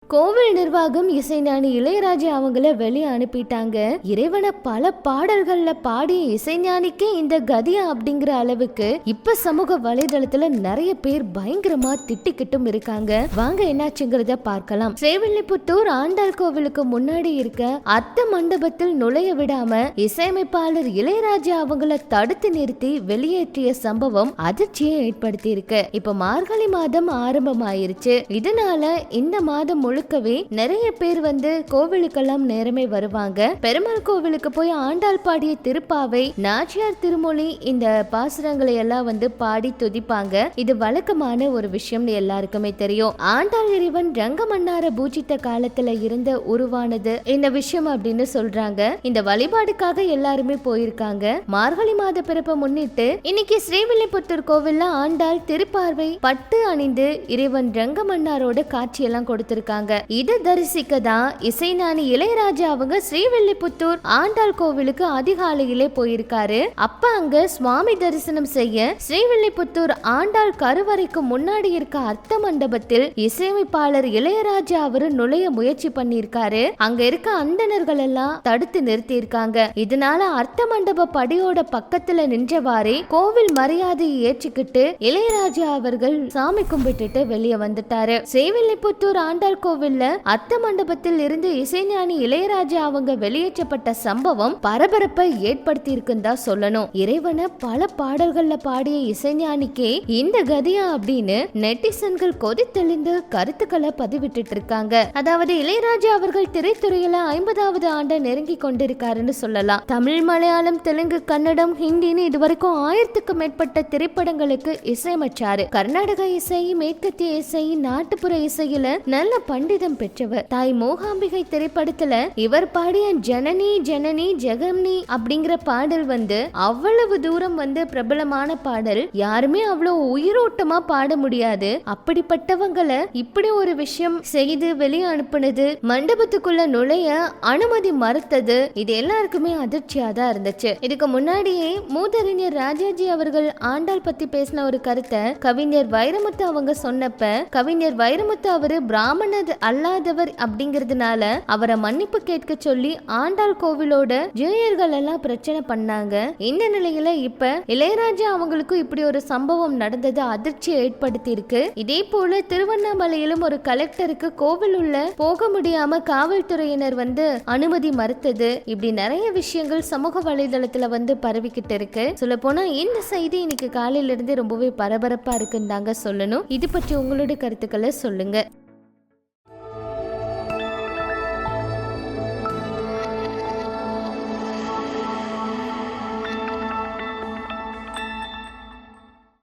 கோவில் நிர்வாகம் இசைஞானி இளையராஜா அவங்கள வெளியே அனுப்பிட்டாங்க. இறைவனை பல பாடல்கள்ல பாடிய இசைஞானிக்கே இந்த கதியா அப்படிங்கிற அளவுக்கு இப்ப சமூக வலைதளத்துல நிறைய பேர் பயங்கரமா திட்டிக்கிட்டும் இருக்காங்க. வாங்க என்னாச்சுங்கிறத பார்க்கலாம். ஸ்ரீவில்லிபுத்தூர் ஆண்டாள் கோவிலுக்கு முன்னாடி இருக்க அர்த்த மண்டபத்தில் நுழைய விடாம இசையமைப்பாளர் இளையராஜா அவங்கள தடுத்து நிறுத்தி வெளியேற்றிய சம்பவம் அதிர்ச்சியை ஏற்படுத்தி இருக்கு. இப்ப மார்கழி மாதம் ஆரம்பமாயிருச்சு. இதனால இந்த மாதம் முழுக்கவே நிறைய பேர் கோவிலுக்கெல்லாம் நேரமே வருவாங்க. பெருமாள் கோவிலுக்கு போய் ஆண்டாள் பாடிய திருப்பாவை, நாச்சியார் திருமொழி, இந்த பாசுரங்களை எல்லாம் பாடி துதிப்பாங்க. இது வழக்கமான ஒரு விஷயம் எல்லாருக்குமே தெரியும். ஆண்டாள் இறைவன் ரங்கமன்னார பூஜித்த காலத்துல இருந்த உருவானது இந்த விஷயம் அப்படின்னு சொல்றாங்க. இந்த வழிபாடுக்காக எல்லாருமே போயிருக்காங்க. மார்கழி மாத பிறப்பை முன்னிட்டு இன்னைக்கு ஸ்ரீவில்லிபுத்தூர் கோவில்ல ஆண்டாள் திருப்பார்வை பட்டு அணிந்து இறைவன் ரங்கமன்னாரோட காட்சியெல்லாம் கொடுத்திருக்காங்க. இதை தரிசிக்க தான் இசைஞானி இளையராஜா அவங்க ஸ்ரீவில்லிபுத்தூர் ஆண்டாள் கோவிலுக்கு அதிகாலையிலே போயிருக்காரு. அப்ப அங்க சுவாமி தரிசனம் செய்ய ஸ்ரீவில்லிபுத்தூர் ஆண்டாள் கருவறைக்கு முன்னாடி இருக்க அர்த்த மண்டபத்தில் இசையமைப்பாளர் இளையராஜா அவரு நுழைய முயற்சி பண்ணிருக்காரு. அங்க இருக்க அந்தணர்கள் எல்லாம் தடுத்து நிறுத்தி இருக்காங்க. இதனால அர்த்த மண்டப படியோட பக்கத்துல நின்றவாறே கோவில் மரியாதையை ஏற்றுக்கிட்டு இளையராஜா அவர்கள் சாமி கும்பிட்டுட்டு வெளியே வந்துட்டாரு. ஸ்ரீவில்லிபுத்தூர் ஆண்டாள் கோவில்ல அர்த்த மண்டபத்தில் இருந்து இசைஞானி இளையராஜா அவங்க வெளியேற்றப்பட்ட சம்பவம் பரபரப்பை ஏற்படுத்தி இருக்குன்னு சொல்லணும். இறைவனை பல பாடல்கள்ல பாடிய இசைஞானிக்கே இந்த கதியா அப்படின்னு நெட்டிசன்கள் கொதித்தெளிந்து கருத்துக்களை பதிவிட்டு இருக்காங்க. அதாவது இளையராஜா அவர்கள் திரைத்துறையில 50வது ஆண்டை நெருங்கி கொண்டிருக்காருன்னு சொல்லலாம். தமிழ், மலையாளம், தெலுங்கு, கன்னடம், ஹிந்தின்னு இதுவரைக்கும் 1000க்கும் மேற்பட்ட திரைப்படங்களுக்கு இசையமைச்சாரு. கர்நாடக இசை, மேற்கத்திய இசை, நாட்டுப்புற இசையில நல்ல பண்டிதம் பெற்றவர். தாய் மூகாம்பிகை திரைப்படத்துல இவர் பாடிய ஜனனி ஜனனி ஜெகம்னி அப்படிங்கிற பாடல் அவ்வளவு தூரம் பிரபலமான பாடல். யாருமே அவ்வளவு உயிரோட்டமா பாட முடியாது. அப்படிப்பட்டவங்களை இப்படி ஒரு விஷயம் செய்து வெளியே அனுப்புனது, மண்டபத்துக்குள்ள நுழைய அனுமதி மறுத்தது, இது எல்லாருக்குமே அதிர்ச்சியா தான் இருந்துச்சு. இதுக்கு முன்னாடியே மூதறிஞர் ராஜாஜி அவர்கள் ஆண்டாள் பத்தி பேசின ஒரு கருத்தை கவிஞர் வைரமுத்து அவங்க சொன்னப்ப, கவிஞர் வைரமுத்து அவரு பிராமணர் அல்லாதவர் அப்படிங்கிறதுனால அவரை மன்னிப்பு கேட்க சொல்லி ஆண்டாள் கோவிலோட ஜூனியர்கள் எல்லாம் பிரச்சனை பண்ணாங்க. இந்த நிலையில இப்ப இளையராஜா அவங்களுக்கும் இப்படி ஒரு சம்பவம் நடந்தது அதிர்ச்சியை ஏற்படுத்தி இருக்கு. இதே போல திருவண்ணாமலையிலும் ஒரு கலெக்டருக்கு கோவில் உள்ள போக முடியாம காவல்துறையினர் அனுமதி மறுத்தது, இப்படி நிறைய விஷயங்கள் சமூக வலைதளத்துல பரவிக்கிட்டு இருக்கு. சொல்ல போனா இந்த செய்தி இன்னைக்கு காலையில இருந்து ரொம்பவே பரபரப்பா இருக்குன்னு தாங்க சொல்லணும். இது பற்றி உங்களோட கருத்துக்களை சொல்லுங்க.